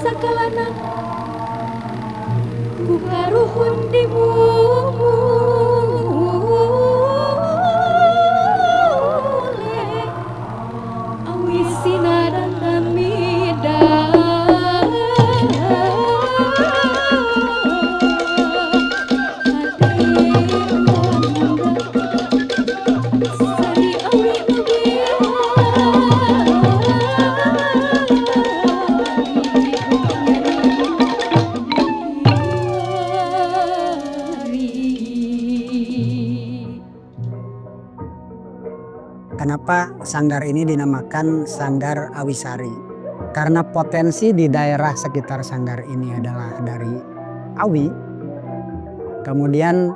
sakalana bukaruhun di mule awi sinaran namida sari awi Kenapa sanggar ini dinamakan Sanggar Awisari? Karena potensi di daerah sekitar sanggar ini adalah dari awi. Kemudian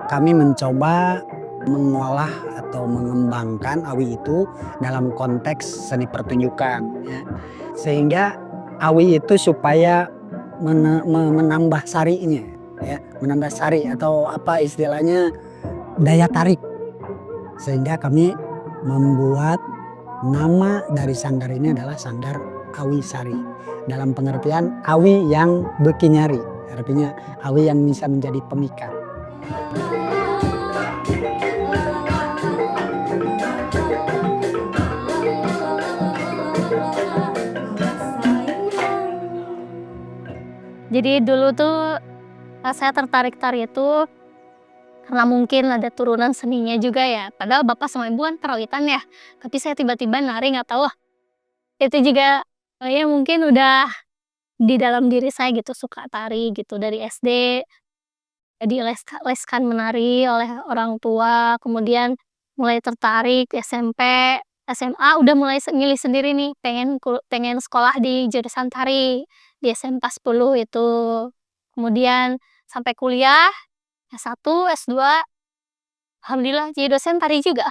kami mencoba mengolah atau mengembangkan awi itu dalam konteks seni pertunjukan. Sehingga awi itu supaya menambah sarinya, ya, menambah sari atau apa istilahnya daya tarik. Sehingga kami membuat nama dari sanggar ini adalah Sanggar Awisari. Dalam pengertian awi yang bekinyari, artinya awi yang bisa menjadi pemikat. Jadi dulu tuh saya tertarik tari itu karena mungkin ada turunan seninya juga ya. Padahal bapak sama ibu kan karawitan ya. Tapi saya tiba-tiba nari nggak tahu. Itu juga ya mungkin udah di dalam diri saya gitu suka tari gitu dari SD. Dileskan menari oleh orang tua. Kemudian mulai tertarik SMP, SMA udah mulai milih sendiri nih. Pengen sekolah di jurusan tari di SMK 10 itu. Kemudian sampai kuliah S1, S2, alhamdulillah jadi dosen tari juga.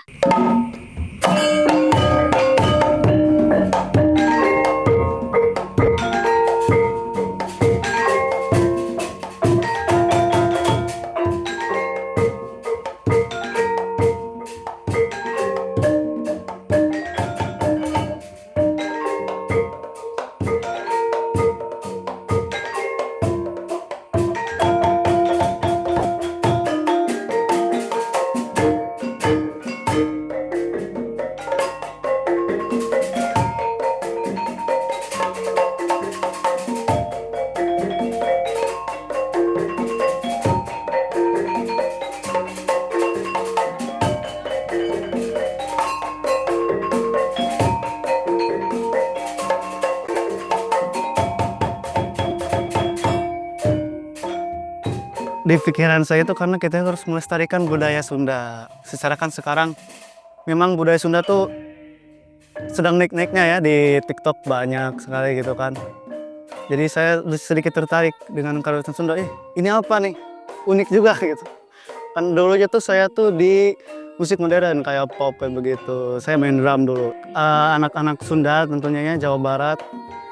Di pikiran saya itu karena kita harus melestarikan budaya Sunda. Secara kan sekarang memang budaya Sunda tuh sedang naik-naiknya ya di TikTok banyak sekali gitu kan. Jadi saya sedikit tertarik dengan karawitan Sunda. Ini apa nih? Unik juga gitu. Kan dulunya tuh saya tuh di musik modern kayak pop kayak begitu. Saya main drum dulu. Anak-anak Sunda tentunya ya Jawa Barat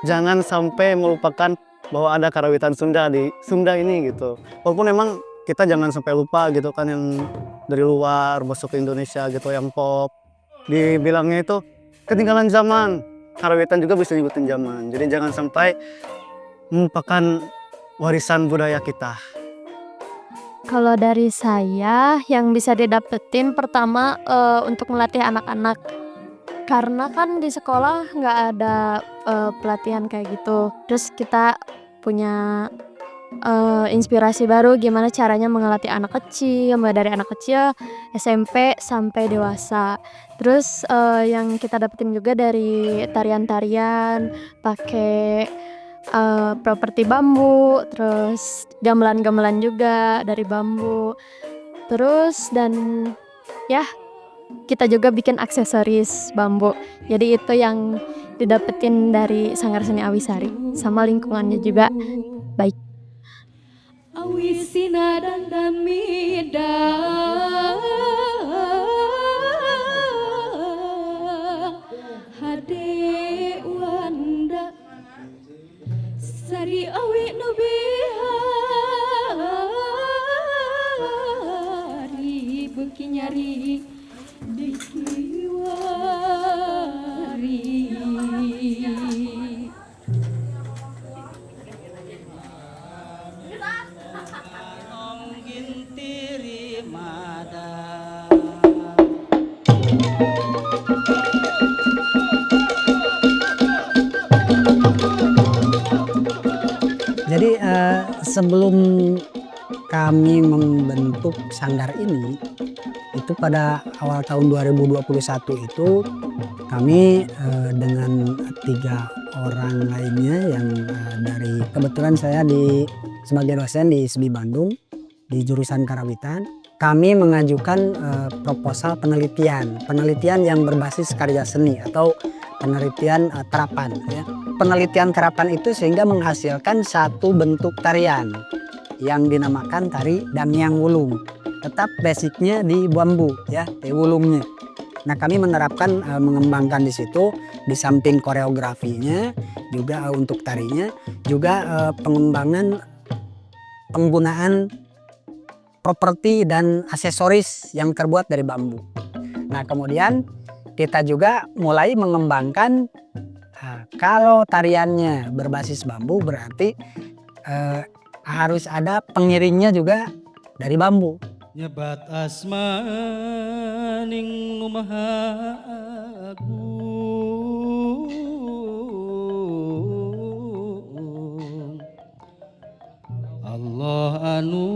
jangan sampai melupakan bahwa ada karawitan Sunda di Sunda ini gitu. Walaupun memang kita jangan sampai lupa gitu kan yang dari luar masuk ke Indonesia gitu yang pop. Dibilangnya itu ketinggalan zaman. Karawitan juga bisa ngikutin zaman. Jadi jangan sampai melupakan warisan budaya kita. Kalau dari saya yang bisa didapetin pertama untuk melatih anak-anak. Karena kan di sekolah nggak ada pelatihan kayak gitu. Terus kita punya inspirasi baru gimana caranya mengelatih anak kecil, mulai dari anak kecil, SMP sampai dewasa. Terus yang kita dapetin juga dari tarian-tarian pakai properti bambu, terus gamelan-gamelan juga dari bambu. Terus dan ya kita juga bikin aksesoris bambu. Jadi itu yang didapetin dari Sanggar Seni Awisari. Sama lingkungannya juga baik. awi sinaran damida hade wanda sari awi nubihari beki nyari dikiwari. sebelum kami membentuk sanggar ini, itu pada awal tahun 2021 itu kami dengan 3 orang lainnya yang dari kebetulan saya sebagai dosen di SBI Bandung di jurusan Karawitan, kami mengajukan proposal penelitian yang berbasis karya seni atau penelitian terapan ya. Penelitian terapan itu sehingga menghasilkan satu bentuk tarian yang dinamakan tari Dangniang Wulung. Tetap basicnya di bambu ya, di wulungnya. Nah, kami menerapkan mengembangkan di situ di samping koreografinya juga untuk tarinya juga pengembangan penggunaan properti dan aksesoris yang terbuat dari bambu. Nah, kemudian kita juga mulai mengembangkan kalau tariannya berbasis bambu berarti harus ada pengiringnya juga dari bambu. Nyebat asmaning Maha Agung Allah anu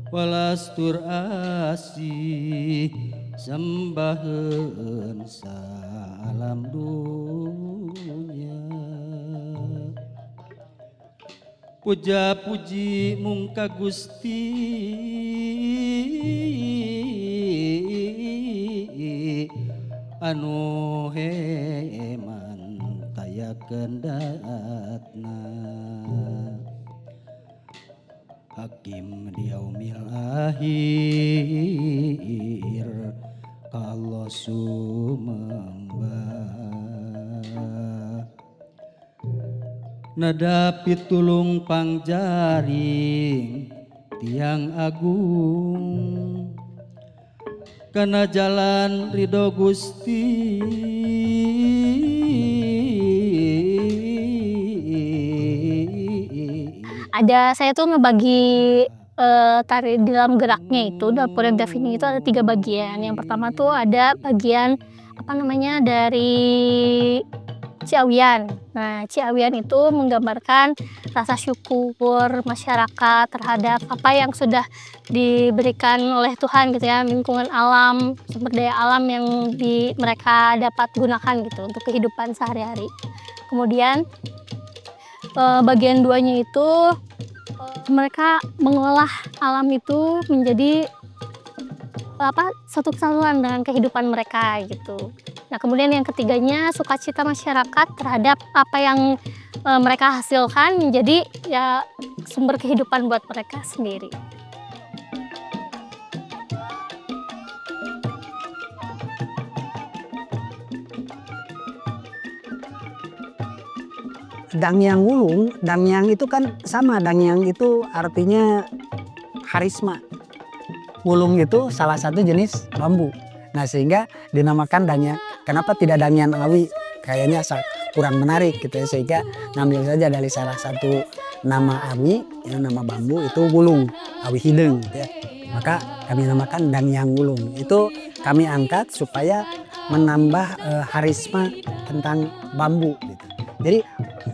walastur asih sembaheun salam dunya puja puji mungka Gusti anu heman tayakeun daatna Hakim diaumil akhir ka Allah sumembah nada pitulung pangjaring tiang agung kana jalan ridho Gusti Saya tuh ngebagi tari di dalam geraknya itu dalam koreografinya itu ada 3 bagian. Yang pertama tuh ada bagian dari Ciawian. Nah, Ciawian itu menggambarkan rasa syukur masyarakat terhadap apa yang sudah diberikan oleh Tuhan gitu ya, lingkungan alam, sumber daya alam yang mereka dapat gunakan gitu untuk kehidupan sehari-hari. Kemudian bagian 2-nya itu mereka mengolah alam itu menjadi satu kesatuan dengan kehidupan mereka gitu. Nah, kemudian yang ketiganya sukacita masyarakat terhadap apa yang mereka hasilkan menjadi ya sumber kehidupan buat mereka sendiri. Dangniang Wulung, Dangniang itu kan sama, Dangniang itu artinya harisma. Wulung itu salah satu jenis bambu. Nah, sehingga dinamakan Dangniang. Kenapa tidak Dangniang Awi? Kayaknya kurang menarik gitu ya, sehingga ngambil saja dari salah satu nama Awi, ya, nama bambu itu Wulung, Awi Hideng gitu ya. Maka kami namakan Dangniang Wulung. Itu kami angkat supaya menambah harisma tentang bambu gitu. Jadi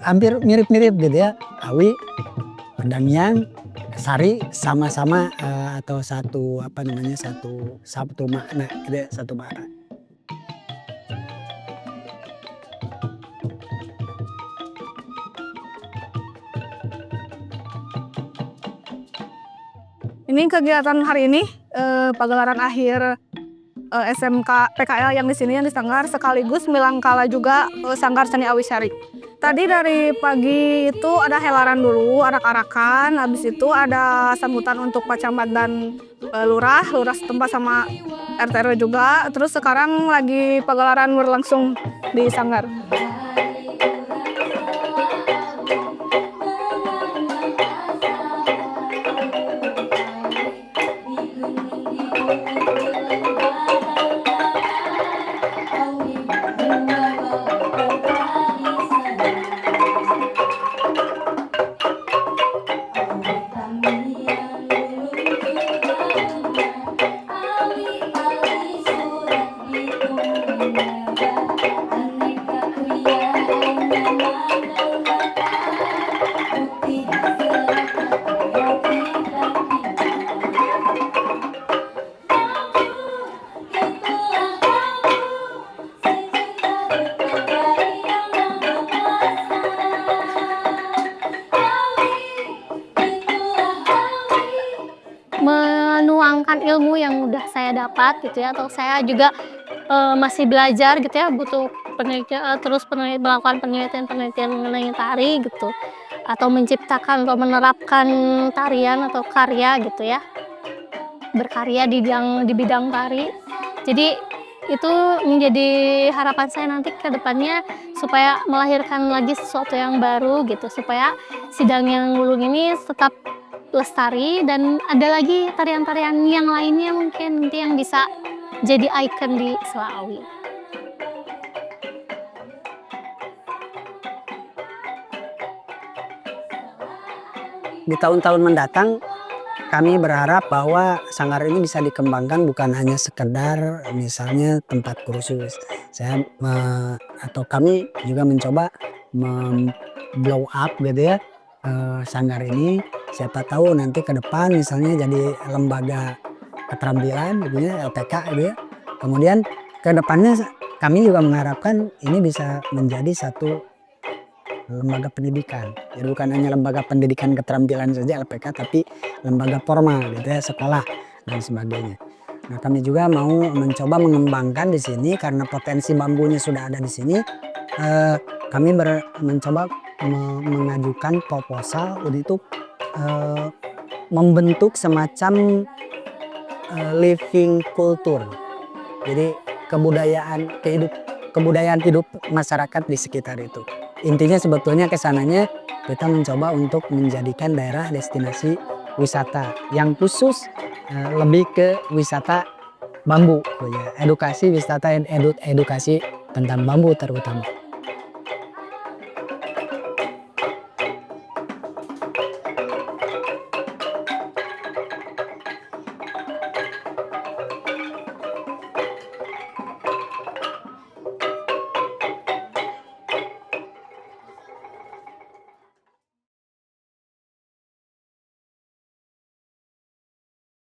hampir mirip-mirip gitu ya, Awi, Dangniang, Sari sama-sama atau satu makna gitu ya, satu makna. Ini kegiatan hari ini pagelaran akhir SMK PKL yang di sini yang di Sanggar sekaligus milangkala juga Sanggar Seni Awisari. Tadi dari pagi itu ada helaran dulu, arak-arakan, habis itu ada sambutan untuk Pak Camat dan lurah setempat sama RT RW juga. Terus sekarang lagi pagelaran berlangsung di Sanggar. Aneka kuya dapat gitu ya, atau saya juga masih belajar gitu ya, butuh melakukan penelitian mengenai tari gitu, atau menciptakan atau menerapkan tarian atau karya gitu ya, berkarya di bidang tari. Jadi itu menjadi harapan saya nanti ke depannya supaya melahirkan lagi sesuatu yang baru gitu, supaya Sidang Wulung ini tetap lestari dan ada lagi tarian-tarian yang lainnya mungkin nanti yang bisa jadi ikon di Selawi. Di tahun-tahun mendatang kami berharap bahwa sanggar ini bisa dikembangkan bukan hanya sekedar misalnya tempat kursus. Atau kami juga mencoba blow up gitu ya sanggar ini. Siapa tahu nanti ke depan misalnya jadi lembaga keterampilan gitu ya, LPK gitu ya. Kemudian ke depannya kami juga mengharapkan ini bisa menjadi satu lembaga pendidikan. Jadi bukan hanya lembaga pendidikan keterampilan saja LPK, tapi lembaga formal gitu ya, sekolah dan sebagainya. Nah, kami juga mau mencoba mengembangkan di sini karena potensi bambunya sudah ada di sini. Kami mencoba mengajukan proposal untuk membentuk semacam living culture. Jadi kebudayaan hidup masyarakat di sekitar itu. Intinya sebetulnya kesananya kita mencoba untuk menjadikan daerah destinasi wisata yang khusus lebih ke wisata bambu, edukasi wisata edukasi tentang bambu terutama.